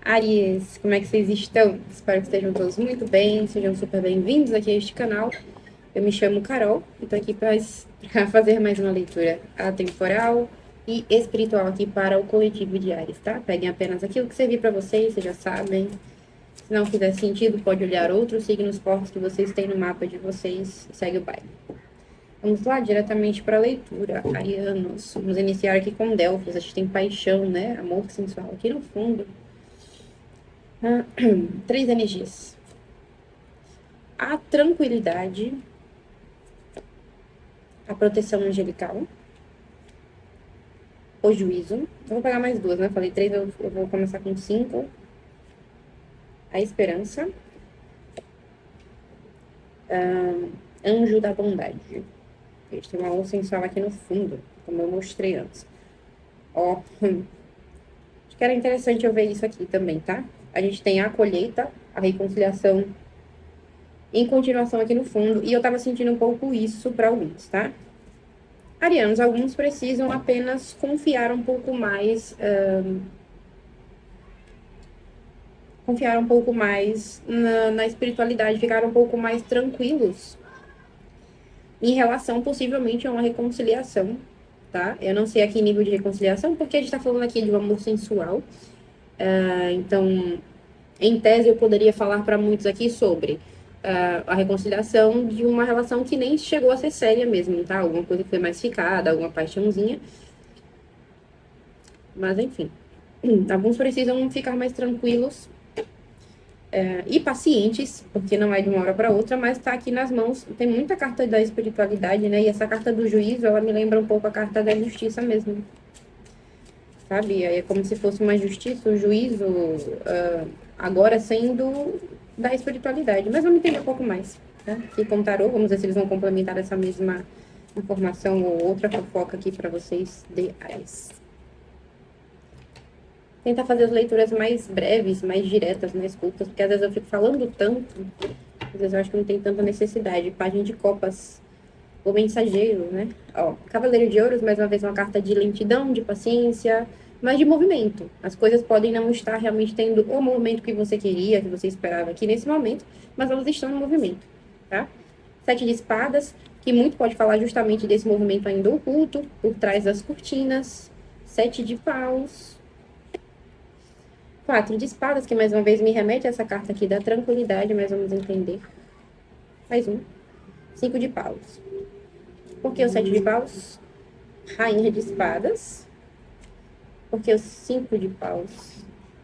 Áries, como é que vocês estão? Espero que estejam todos muito bem, sejam super bem-vindos aqui a este canal. Eu me chamo Carol e estou aqui para fazer mais uma leitura atemporal e espiritual aqui para o coletivo de Áries, tá? Peguem apenas aquilo que servir para vocês já sabem. Se não fizer sentido, pode olhar outros signos fortes que vocês têm no mapa de vocês e segue o baile. Vamos lá, diretamente para a leitura. Arianos, vamos iniciar aqui com Delfos. A gente tem paixão, né? Amor sensual aqui no fundo. Três energias. A tranquilidade, a proteção angelical, o juízo. Eu vou pegar mais duas, né? Falei três, eu vou começar com cinco. A esperança. Anjo da bondade. A gente tem uma luz sensual aqui no fundo, como eu mostrei antes. Ó, acho que era interessante eu ver isso aqui também, tá? A gente tem a colheita, a reconciliação em continuação aqui no fundo, e eu tava sentindo um pouco isso para alguns, tá? Arianos, alguns precisam apenas confiar um pouco mais, na espiritualidade, ficar um pouco mais tranquilos em relação, possivelmente, a uma reconciliação, tá? Eu não sei aqui nível de reconciliação, porque a gente tá falando aqui de um amor sensual, então, em tese, eu poderia falar para muitos aqui sobre a reconciliação de uma relação que nem chegou a ser séria mesmo, tá? Alguma coisa que foi mais ficada, alguma paixãozinha. Mas, enfim. Alguns precisam ficar mais tranquilos e pacientes, porque não é de uma hora para outra, mas tá aqui nas mãos. Tem muita carta da espiritualidade, né? E essa carta do juízo, ela me lembra um pouco a carta da justiça mesmo. Sabe? É como se fosse uma justiça, um juízo, agora sendo da espiritualidade. Mas vamos entender um pouco mais, né? E com tarô, vamos ver se eles vão complementar essa mesma informação ou outra fofoca aqui para vocês de Ares. Tentar fazer as leituras mais breves, mais diretas, mais curtas, porque às vezes eu fico falando tanto, às vezes eu acho que não tem tanta necessidade. Página de copas, o mensageiro, né? Ó, Cavaleiro de Ouros, mais uma vez, uma carta de lentidão, de paciência, mas de movimento. As coisas podem não estar realmente tendo o movimento que você queria, que você esperava aqui nesse momento, mas elas estão no movimento, tá? Sete de espadas, que muito pode falar justamente desse movimento ainda oculto, por trás das cortinas. Sete de paus. Quatro de espadas, que mais uma vez me remete a essa carta aqui da tranquilidade, mas vamos entender. Mais um. Cinco de paus. Por que o sete de paus? Rainha de espadas. Porque o cinco de paus?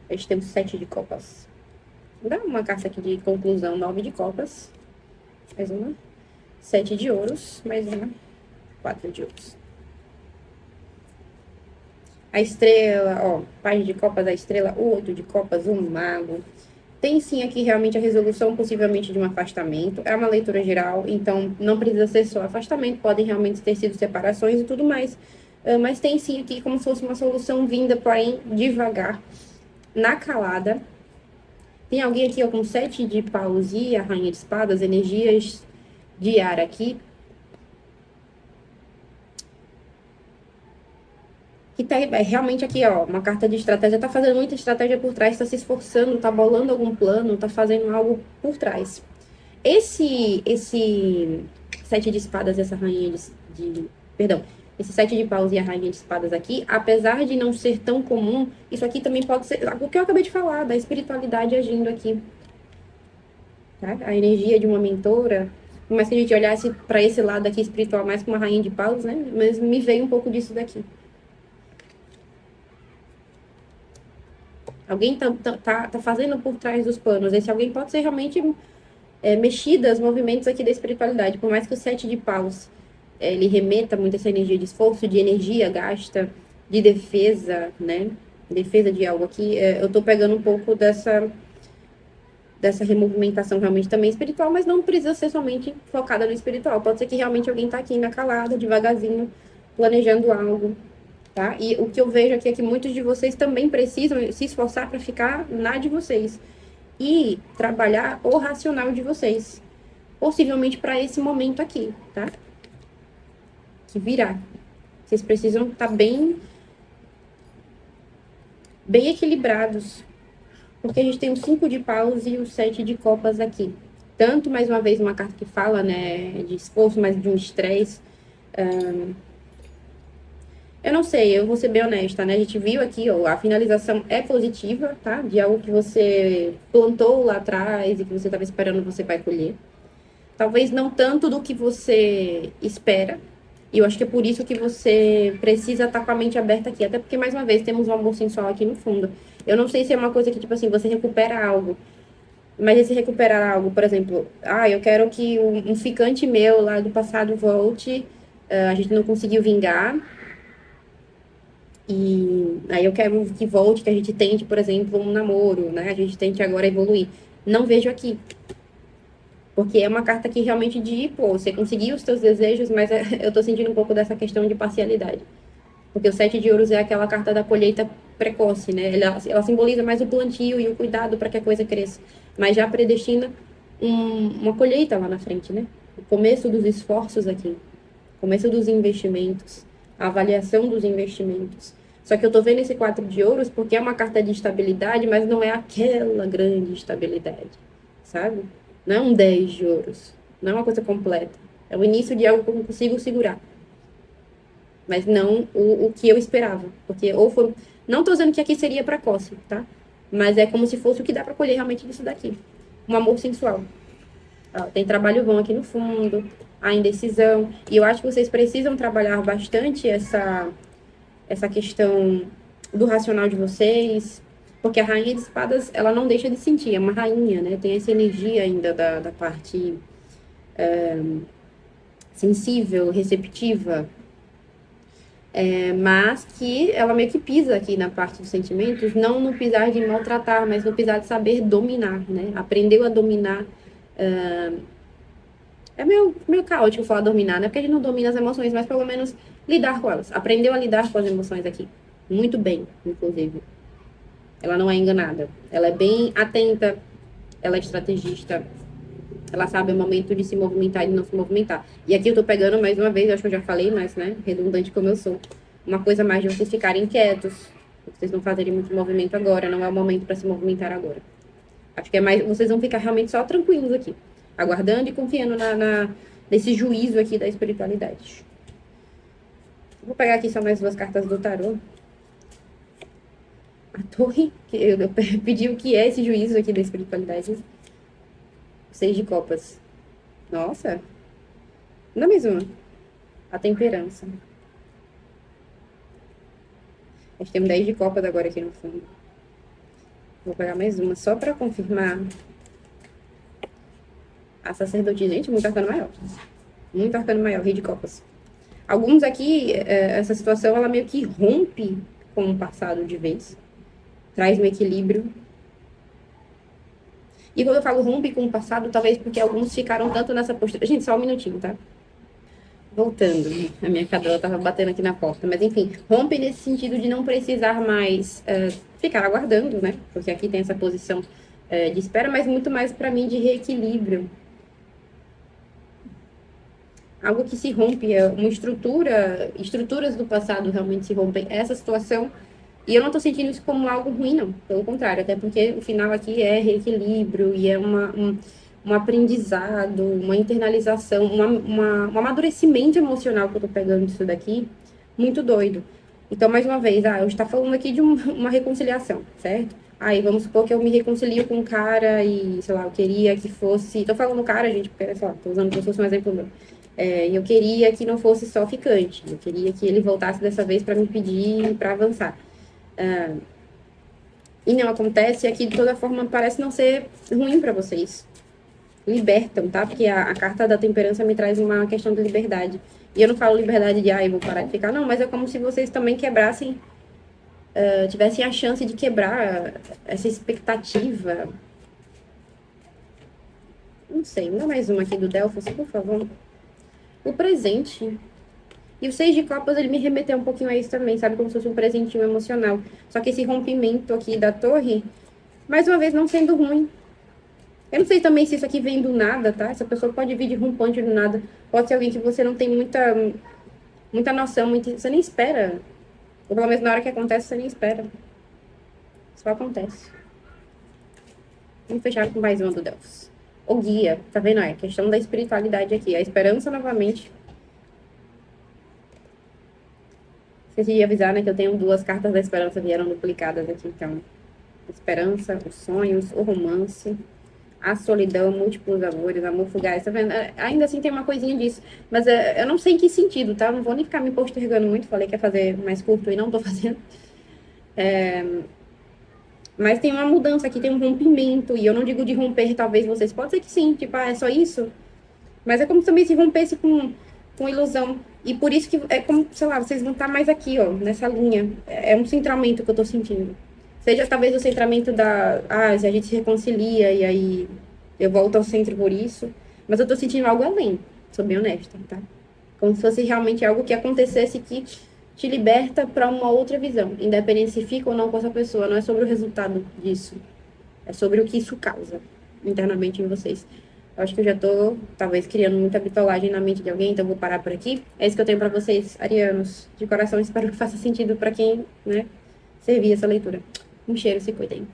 A gente tem o sete de copas. Dá uma carta aqui de conclusão. Nove de copas. Mais uma. Sete de ouros. Mais uma. Quatro de ouros. A estrela, ó. Paz de copas, a estrela. O oito de copas, o mago. Tem sim aqui realmente a resolução, possivelmente, de um afastamento. É uma leitura geral, então não precisa ser só afastamento, podem realmente ter sido separações e tudo mais. Mas tem sim aqui como se fosse uma solução vinda, porém, devagar, na calada. Tem alguém aqui ó, com sete de paus e a rainha de espadas, energias de ar aqui. Que tá realmente aqui, ó, uma carta de estratégia, tá fazendo muita estratégia por trás, tá se esforçando, tá bolando algum plano, tá fazendo algo por trás. Esse sete de espadas, essa rainha perdão, esse sete de paus e a rainha de espadas aqui, apesar de não ser tão comum, isso aqui também pode ser o que eu acabei de falar, da espiritualidade agindo aqui, tá? A energia de uma mentora, por mais que a gente olhasse para esse lado aqui espiritual mais como uma rainha de paus, né? Mas me veio um pouco disso daqui. Alguém tá fazendo por trás dos panos. Esse alguém pode ser realmente mexidas, movimentos aqui da espiritualidade. Por mais que o sete de paus ele remeta muito essa energia de esforço, de energia gasta, de defesa, né? Defesa de algo aqui. Eu tô pegando um pouco dessa removimentação realmente também espiritual, mas não precisa ser somente focada no espiritual. Pode ser que realmente alguém tá aqui na calada, devagarzinho, planejando algo, tá? E o que eu vejo aqui é que muitos de vocês também precisam se esforçar para ficar na de vocês e trabalhar o racional de vocês, possivelmente para esse momento aqui, tá? Que virá. Vocês precisam estar bem equilibrados Porque a gente tem o 5 de paus e o 7 de copas aqui. Tanto, mais uma vez, uma carta que fala, né, de esforço, mas de um estresse. Eu não sei, eu vou ser bem honesta, né? A gente viu aqui, ó, a finalização é positiva, tá? De algo que você plantou lá atrás e que você estava esperando, você vai colher. Talvez não tanto do que você espera. E eu acho que é por isso que você precisa estar com a mente aberta aqui. Até porque, mais uma vez, temos um amor sensual aqui no fundo. Eu não sei se é uma coisa que, tipo assim, você recupera algo. Mas esse recuperar algo, por exemplo, eu quero que um ficante meu lá do passado volte. A gente não conseguiu vingar. E aí eu quero que volte, que a gente tente, por exemplo, um namoro, né? A gente tente agora evoluir. Não vejo aqui. Porque é uma carta que realmente de, pô, você conseguiu os seus desejos, mas eu tô sentindo um pouco dessa questão de parcialidade. Porque o 7 de ouros é aquela carta da colheita precoce, né? Ela simboliza mais o plantio e o cuidado para que a coisa cresça. Mas já predestina uma colheita lá na frente, né? O começo dos esforços aqui. O começo dos investimentos. A avaliação dos investimentos. Só que eu tô vendo esse 4 de ouros porque é uma carta de estabilidade, mas não é aquela grande estabilidade, sabe? Não é um 10 de ouros. Não é uma coisa completa. É o início de algo que eu não consigo segurar. Mas não o que eu esperava. Porque ou foi. Não tô dizendo que aqui seria precoce, tá? Mas é como se fosse o que dá pra colher realmente disso daqui. Um amor sensual. Ó, tem trabalho bom aqui no fundo, a indecisão. E eu acho que vocês precisam trabalhar bastante essa questão do racional de vocês. Porque a rainha de espadas, ela não deixa de sentir, é uma rainha, né? Tem essa energia ainda da parte sensível, receptiva, mas que ela meio que pisa aqui na parte dos sentimentos, não no pisar de maltratar, mas no pisar de saber dominar, né? Aprendeu a dominar. É meio caótico falar dominar, né? Porque a gente não domina as emoções, mas pelo menos lidar com elas. Aprendeu a lidar com as emoções aqui. Muito bem, inclusive. Ela não é enganada. Ela é bem atenta, ela é estrategista, ela sabe o momento de se movimentar e de não se movimentar. E aqui eu tô pegando mais uma vez, acho que eu já falei, mas, né, redundante como eu sou. Uma coisa mais de vocês ficarem quietos, vocês não fazerem muito movimento agora, não é o momento para se movimentar agora. Acho que é mais, vocês vão ficar realmente só tranquilos aqui, aguardando e confiando nesse juízo aqui da espiritualidade. Vou pegar aqui só mais duas cartas do tarô. A torre, que eu pedi o que é esse juízo aqui da espiritualidade. 6 de copas. Nossa, não é mesmo? A temperança. A gente tem um 10 de copas agora aqui no fundo. Vou pegar mais uma só pra confirmar. A sacerdotisa. Gente, muito arcano maior. Muito arcano maior, rei de copas. Alguns aqui, essa situação, ela meio que rompe com o passado de vez. Traz um equilíbrio. E quando eu falo rompe com o passado, talvez porque alguns ficaram tanto nessa postura. Gente, só um minutinho, tá? Voltando, a minha cadela tava batendo aqui na porta. Mas enfim, rompe nesse sentido de não precisar mais ficar aguardando, né? Porque aqui tem essa posição de espera, mas muito mais para mim de reequilíbrio. Algo que se rompe, uma estruturas do passado realmente se rompem. Essa situação, e eu não tô sentindo isso como algo ruim, não. Pelo contrário, até porque o final aqui é reequilíbrio e é um aprendizado, uma internalização, um amadurecimento emocional que eu tô pegando disso daqui, muito doido. Então, mais uma vez, eu estou falando aqui de uma reconciliação, certo? Aí, vamos supor que eu me reconcilio com um cara e, sei lá, eu queria que fosse... Tô falando cara, gente, porque, sei lá, tô usando como se fosse um exemplo meu. Eu queria que não fosse só ficante. Eu queria que ele voltasse dessa vez para me pedir para avançar. E não acontece, e aqui de toda forma parece não ser ruim para vocês. Libertam, tá? Porque a carta da temperança me traz uma questão de liberdade. E eu não falo liberdade de, eu vou parar de ficar, não, mas é como se vocês também quebrassem, tivessem a chance de quebrar essa expectativa. Não sei, me dá mais uma aqui do Delfos, por favor. O presente. E o 6 de copas, ele me remeteu um pouquinho a isso também, sabe? Como se fosse um presentinho emocional. Só que esse rompimento aqui da torre, mais uma vez, não sendo ruim. Eu não sei também se isso aqui vem do nada, tá? Essa pessoa pode vir de rompante do nada. Pode ser alguém que você não tem muita noção, você nem espera. Ou pelo menos na hora que acontece, você nem espera. Só acontece. Vamos fechar com mais uma do Delfos. O guia, tá vendo? É questão da espiritualidade aqui. A esperança novamente. Esqueci de avisar, né, que eu tenho 2 cartas da esperança vieram duplicadas aqui, então. Esperança, os sonhos, o romance, a solidão, múltiplos amores, amor fugaz, tá vendo? Ainda assim tem uma coisinha disso. Mas eu não sei em que sentido, tá? Eu não vou nem ficar me postergando muito. Falei que ia fazer mais curto e não tô fazendo. Mas tem uma mudança aqui, tem um rompimento. E eu não digo de romper, talvez vocês. Pode ser que sim, tipo, é só isso. Mas é como se também se rompesse com ilusão. E por isso que é como, sei lá, vocês vão estar mais aqui, ó, nessa linha. É um centramento que eu tô sentindo. Seja talvez o centramento se a gente se reconcilia e aí eu volto ao centro por isso. Mas eu tô sentindo algo além, sou bem honesta, tá? Como se fosse realmente algo que acontecesse que te liberta para uma outra visão. Independente se fica ou não com essa pessoa, não é sobre o resultado disso. É sobre o que isso causa internamente em vocês. Eu acho que eu já tô, talvez, criando muita bitolagem na mente de alguém, então vou parar por aqui. É isso que eu tenho para vocês, arianos. De coração, espero que faça sentido para quem, né, servir essa leitura. Um cheiro, se cuidem.